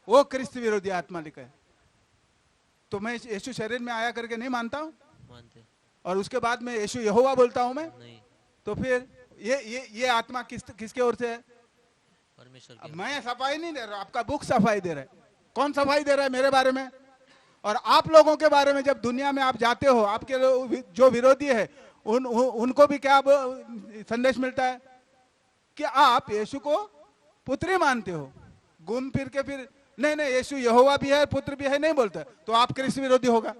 वो क्रिस्त विरोधी आत्मा लिखा है। तो मैं यीशु शरीर में आया करके नहीं मानता हूँ, मानते और उसके बाद में यीशु यहोवा बोलता हूँ मैं, नहीं, तो फिर ये आत्मा किसके ओर से है? परमेश्वर अब की। मैं सफाई नहीं दे रहा, आपका बुक सफाई दे रहा है। कौन सफाई दे रहा है मेरे बारे में और आप लोगों के बारे में? जब दुनिया में आप जाते हो, आपके जो विरोधी है उनको भी क्या संदेश मिलता है कि आप यीशु को पुत्री मानते हो। घूम फिर के फिर नहीं नहीं यीशु यहोवा भी है, पुत्र भी है नहीं बोलता, तो आप क्रिस्त विरोधी होगा।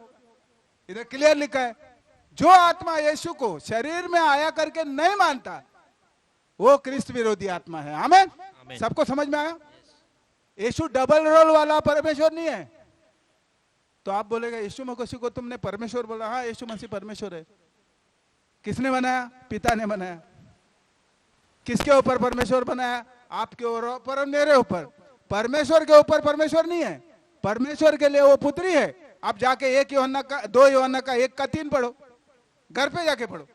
इधर क्लियर लिखा है, जो आत्मा यीशु को शरीर में आया करके नहीं मानता वो क्रिस्त विरोधी आत्मा है। आमीन। सबको समझ में आया? यीशु डबल रोल वाला परमेश्वर नहीं है। तो आप बोलेगा यीशु मसीह को तुमने परमेश्वर बोला। हाँ, यीशु मसीह परमेश्वर है। किसने बनाया? पिता ने बनाया। किसके ऊपर परमेश्वर बनाया? आपके ऊपर और मेरे ऊपर। परमेश्वर के ऊपर परमेश्वर नहीं है, परमेश्वर के लिए वो पुत्री है। आप जाके 1 यूहन्ना का 2 यूहन्ना का 1 का 3 पढ़ो, घर पे जाके पढ़ो।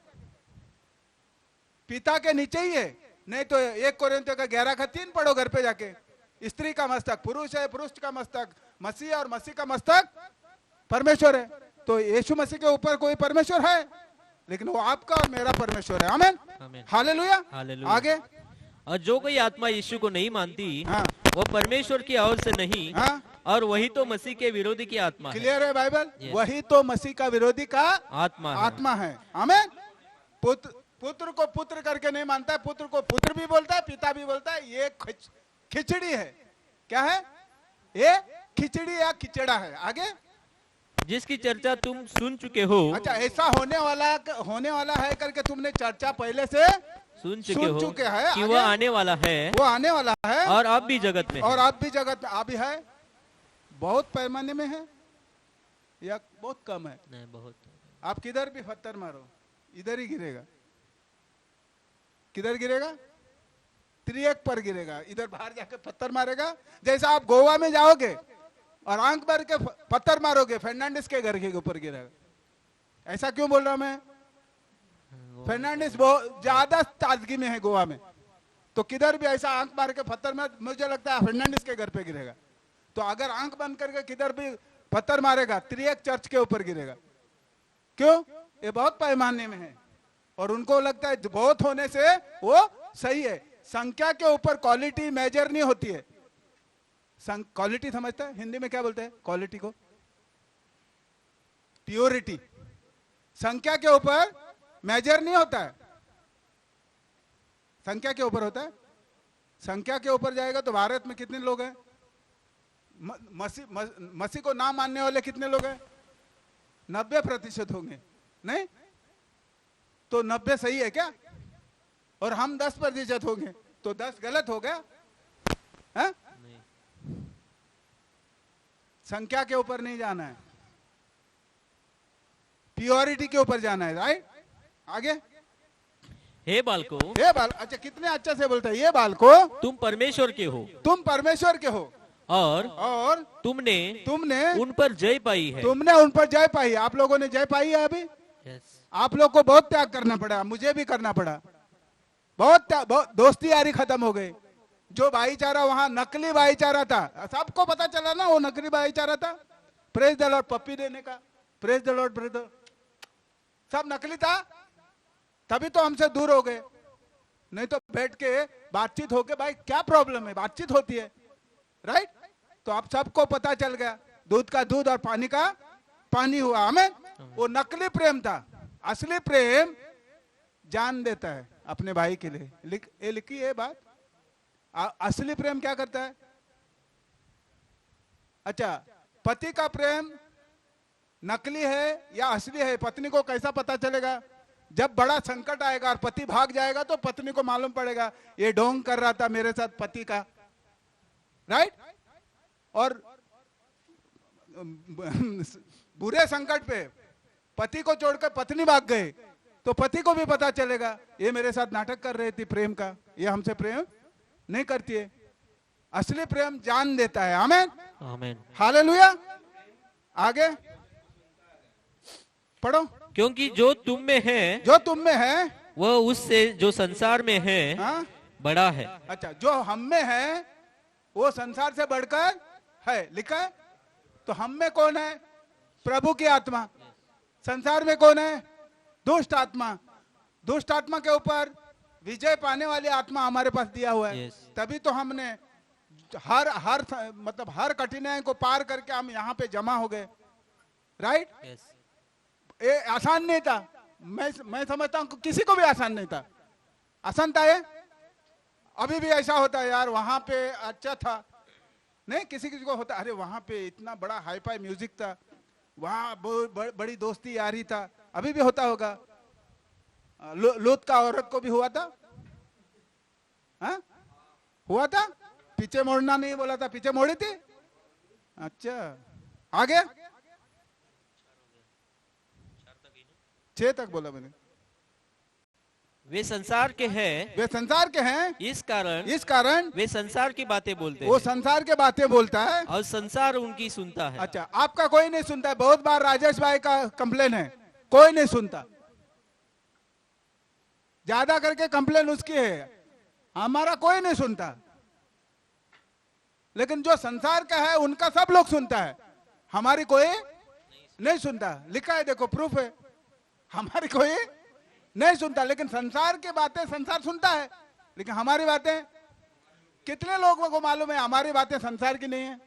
पिता के नीचे ही है, नहीं तो 1 कोरिन्थियों का 11 का 3 पढ़ो घर पे जाके। स्त्री का मस्तक पुरुष है, पुरुष का मस्तक मसीह, और मसीह का मस्तक परमेश्वर है। तो यीशु मसीह के ऊपर कोई परमेश्वर है, लेकिन वो आपका और मेरा परमेश्वर है। आमीन, हालेलुया। आगे, और जो कोई आत्मा यीशु को नहीं मानती, हाँ, वो परमेश्वर की ओर से नहीं, हाँ, और वही तो मसीह के विरोधी की आत्मा है। क्लियर है बाइबल? वही तो मसीह का विरोधी का आत्मा है। आमीन। पुत्र को पुत्र करके नहीं मानता है, पुत्र को पुत्र भी बोलता है, पिता भी बोलता है। ये खिचड़ी है। क्या है ये? खिचड़ी या खिचड़ा है। आगे, जिसकी चर्चा तुम सुन चुके हो। अच्छा, ऐसा होने वाला है करके तुमने चर्चा पहले से सुन चुके हैं कि वह आने वाला है, वो आने वाला है, और अब भी जगत में, और अब भी जगत में अभी है। बहुत पैमाने में है या बहुत कम है? नहीं, बहुत। आप किधर भी पत्थर मारो इधर ही गिरेगा। किधर गिरेगा? त्रिएक पर गिरेगा। इधर बाहर जाके पत्थर मारेगा। जैसा आप गोवा में जाओगे और आंख भर के पत्थर मारोगे, फर्नांडिस के घर के ऊपर गिरेगा। ऐसा क्यों बोल रहा हूं मैं? फर्नांडिस बहुत ज्यादा ताजगी में है गोवा में, तो किधर भी ऐसा आंख मार के पत्थर में, मुझे लगता है फर्नांडिस के घर पे गिरेगा। तो अगर आंख बंद करके किधर भी पत्थर मारेगा, त्रिएक चर्च के ऊपर गिरेगा। क्यों? ये बहुत पैमाने में है, और उनको लगता है बहुत होने से वो सही है। संख्या के ऊपर क्वालिटी मेजर नहीं होती है। क्वालिटी समझता है? हिंदी में क्या बोलते हैं क्वालिटी को? प्योरिटी। संख्या के ऊपर मेजर नहीं होता है, संख्या के ऊपर होता है। संख्या के ऊपर जाएगा तो भारत में कितने लोग हैं? मसीह को ना मानने वाले कितने लोग हैं? 90% होंगे। नहीं तो 90 सही है क्या? और हम 10% होंगे, तो 10 गलत हो गया है? संख्या के ऊपर नहीं जाना है, प्योरिटी के ऊपर जाना है। राइट? आगे, हे बालको, अच्छा, कितने अच्छा से बोलता है, ये बालको तुम परमेश्वर के हो, तुम परमेश्वर के हो, और तुमने उन पर जय पाई है। तुमने उन पर जय पाई। आप लोगों ने जय पाई है अभी? आप लोग को बहुत त्याग करना पड़ा, मुझे भी करना पड़ा। बहुत दोस्ती यारी खत्म हो गई। जो भाईचारा वहां नकली भाईचारा था, सबको पता चला ना वो नकली भाईचारा था। प्रेज द लॉर्ड, पप्पी देने का, प्रेज द लॉर्ड ब्रदर, सब नकली था। तभी तो हमसे दूर हो गए। नहीं तो बैठ के बातचीत होके, भाई क्या प्रॉब्लम है, बातचीत होती है। राइट? तो आप सबको पता चल गया, दूध का दूध और पानी का पानी हुआ। हमें वो नकली प्रेम था। असली प्रेम जान देता है अपने भाई के लिए। लिखी है बात। असली प्रेम क्या करता है? अच्छा, पति का प्रेम नकली है या असली है, पत्नी को कैसा पता चलेगा? जब बड़ा संकट आएगा और पति भाग जाएगा तो पत्नी को मालूम पड़ेगा ये ढोंग कर रहा था मेरे साथ पति का। राइट? और बुरे संकट पे पति को छोड़कर पत्नी भाग गए तो पति को भी पता चलेगा ये मेरे साथ नाटक कर रही थी प्रेम का, ये हमसे प्रेम नहीं करती है। असली प्रेम जान देता है। आमीन, आमीन, हालेलुया। आगे पढ़ो। क्योंकि जो तुम में है वह उससे जो संसार में है बड़ा है। अच्छा, जो हम में है वो संसार से बढ़कर है, लिखा है। तो हम में कौन है? प्रभु की आत्मा। संसार में कौन है? दुष्ट आत्मा। दुष्ट आत्मा के ऊपर विजय पाने वाली आत्मा हमारे पास दिया हुआ है। तभी तो हमने हर मतलब हर कठिनाई को पार करके हम यहाँ पे जमा हो गए, राइट? ये आसान नहीं था। मैं समझता हूँ किसी को भी आसान नहीं था। आसान था ये? अभी भी ऐसा होता है यार, वहां पे अच्छा था, नहीं किसी किसी को होता, अरे वहां पे इतना बड़ा हाई फाई म्यूजिक था, वहां बड़ी दोस्ती यारी था। अभी भी होता होगा। लूत का औरत को भी हुआ था, हा? हुआ था। पीछे मोड़ना नहीं बोला था, पीछे मोड़ी थी। अच्छा, आगे 6 तक बोला मैंने। वे संसार के हैं, वे संसार के हैं, इस कारण वे संसार की बातें बोलते हैं। वो संसार के बातें बोलता है और संसार उनकी सुनता है। अच्छा, आपका कोई नहीं सुनता है। बहुत बार राजेश भाई का कंप्लेन है, कोई नहीं सुनता। ज्यादा करके कंप्लेन उसकी है, हमारा कोई नहीं सुनता। लेकिन जो संसार का है उनका सब लोग सुनता है, हमारी कोई नहीं सुनता। लिखा है, देखो प्रूफ है, हमारी कोई नहीं सुनता। लेकिन संसार की बातें संसार सुनता है, लेकिन हमारी बातें, कितने लोगों को मालूम है हमारी बातें संसार की नहीं है?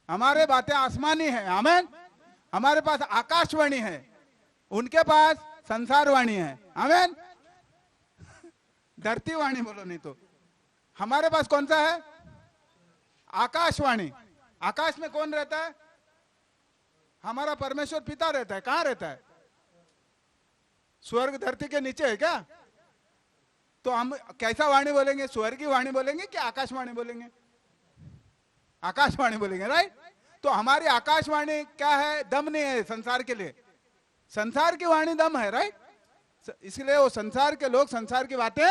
हमारे बातें आसमानी है। आमीन। हमारे पास आकाशवाणी है, उनके पास संसारवाणी है। आमीन। धरती वाणी बोलो नहीं तो। हमारे पास कौन सा है? आकाशवाणी। आकाश में कौन रहता है? हमारा परमेश्वर पिता रहता है। कहां रहता है? स्वर्ग धरती के नीचे है क्या? तो हम कैसा वाणी बोलेंगे? स्वर्गीय वाणी बोलेंगे कि आकाशवाणी बोलेंगे? आकाशवाणी बोलेंगे, राइट? तो हमारी आकाशवाणी क्या है? दम नहीं है संसार के लिए। संसार की वाणी दम है, राइट? इसलिए वो संसार के लोग संसार की बातें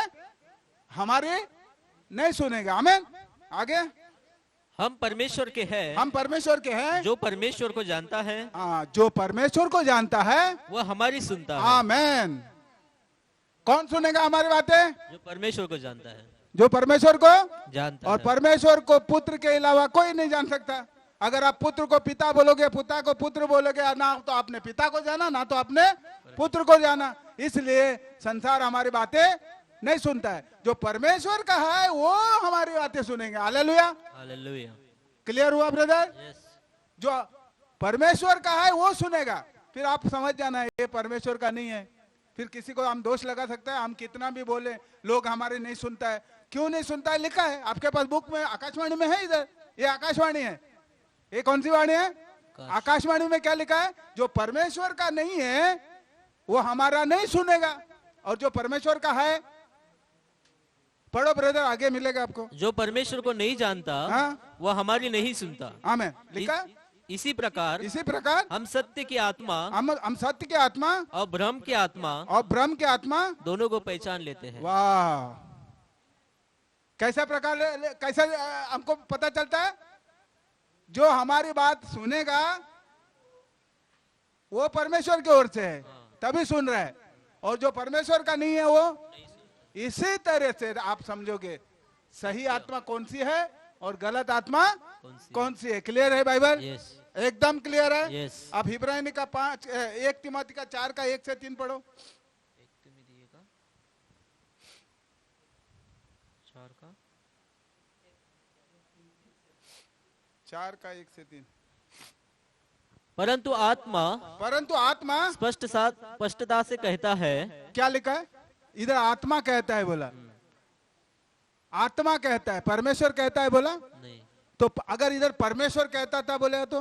हमारी नहीं सुनेंगे। आमीन। आगे, हम परमेश्वर के हैं, हम परमेश्वर के हैं। जो परमेश्वर को जानता है, जो परमेश्वर को जानता है वह हमारी सुनता है। आमीन। कौन सुनेगा हमारी बातें? जो परमेश्वर को जानता है, जो परमेश्वर को जानता और है। परमेश्वर को पुत्र के अलावा कोई नहीं जान सकता। अगर आप पुत्र को पिता बोलोगे, पिता को पुत्र बोलोगे, ना तो आपने पिता को जाना, ना तो आपने पुत्र को जाना। इसलिए संसार हमारी बातें नहीं सुनता है। जो परमेश्वर का है वो हमारी बातें सुनेंगे। Hallelujah, hallelujah. क्लियर हुआ ब्रदर? जो परमेश्वर का है वो सुनेगा। फिर आप समझ जाना ये परमेश्वर का नहीं है। फिर किसी को हम दोष लगा सकते हैं, हम कितना भी बोले, लोग हमारे नहीं सुनता है। क्यों नहीं सुनता है? लिखा है आपके पास बुक में, आकाशवाणी में है। इधर ये आकाशवाणी है। ये कौन सी वाणी है? आकाशवाणी में क्या लिखा है? जो परमेश्वर का नहीं है वो हमारा नहीं सुनेगा, और जो परमेश्वर का है, पढ़ो ब्रदर, आगे मिलेगा आपको। जो परमेश्वर को नहीं जानता, हाँ? वह हमारी नहीं सुनता। आमीन। लिखा इसी प्रकार हम सत्य की आत्मा, हम सत्य की आत्मा और भ्रम की आत्मा दोनों को पहचान लेते हैं। वाह, कैसा प्रकार, कैसा हमको पता चलता है? जो हमारी बात सुनेगा वो परमेश्वर की ओर से है, तभी सुन रहा है। और जो परमेश्वर का नहीं है वो, इसी तरह से आप समझोगे सही आत्मा कौन सी है और गलत आत्मा कौन सी है। क्लियर है बाइबल? एकदम क्लियर है। आप इब्रानी का 1 तिमोथी का 4 का 1 से 3 पढ़ो। 4 का 1 से 3। परंतु आत्मा स्पष्टता से कहता है। क्या लिखा है इधर? आत्मा कहता है बोला, आत्मा कहता है, परमेश्वर कहता है बोला नहीं। तो अगर इधर परमेश्वर कहता था बोले तो,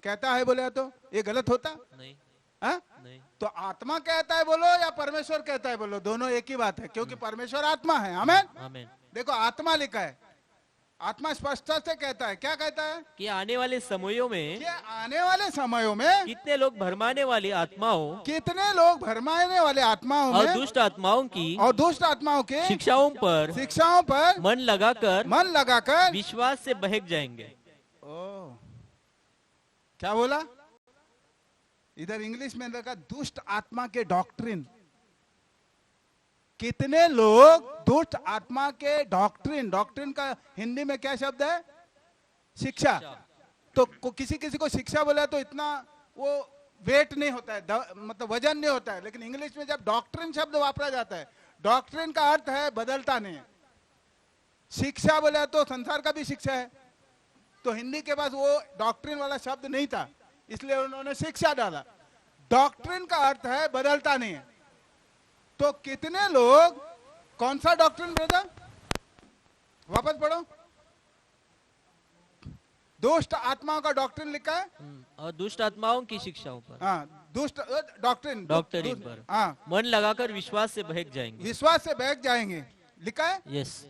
कहता है बोले तो ये गलत होता? नहीं। नहीं। तो आत्मा कहता है बोलो या परमेश्वर कहता है बोलो, दोनों एक ही बात है, क्योंकि परमेश्वर आत्मा है। आमीन। देखो आत्मा लिखा है, आत्मा स्पष्ट से कहता है। क्या कहता है? कि आने वाले समयों में कितने लोग भरमाने वाली आत्माओं, में और दुष्ट आत्माओं के शिक्षाओं पर मन लगाकर विश्वास से बहक जाएंगे। क्या बोला इधर? इंग्लिश में लगा दुष्ट आत्मा के डॉक्ट्रिन। कितने लोग दुष्ट आत्मा के डॉक्ट्रिन का हिंदी में क्या शब्द है? शिक्षा। तो किसी किसी को शिक्षा बोला तो इतना वो वेट नहीं होता है, मतलब वजन नहीं होता है। लेकिन इंग्लिश में जब डॉक्ट्रिन शब्द वापरा जाता है, डॉक्ट्रिन का अर्थ है बदलता नहीं है। शिक्षा बोला तो संसार का भी शिक्षा है, तो हिंदी के पास वो डॉक्ट्रिन वाला शब्द नहीं था, इसलिए उन्होंने शिक्षा डाला। डॉक्ट्रिन का अर्थ है बदलता नहीं है। तो कितने लोग, कौन सा डॉक्ट्रिन ब्रदर, वापस पढ़ो। दुष्ट आत्माओं का डॉक्ट्रिन लिखा है, और दुष्ट आत्माओं की शिक्षाओं पर। हाँ, दुष्ट डॉक्ट्रिन पर। हाँ, मन लगाकर विश्वास से बहक जाएंगे, विश्वास से बहक जाएंगे, लिखा है। यस।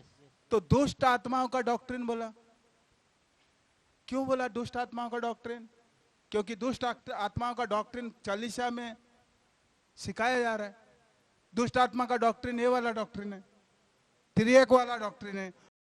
तो दुष्ट आत्माओं का डॉक्ट्रिन बोला, क्यों बोला दुष्ट आत्माओं का डॉक्ट्रिन? क्योंकि दुष्ट आत्माओं का डॉक्ट्रिन चालीसा में सिखाया जा रहा है। दुष्ट आत्मा का डॉक्ट्रिन ये वाला डॉक्ट्रिन है, त्रिएक वाला डॉक्ट्रिन है।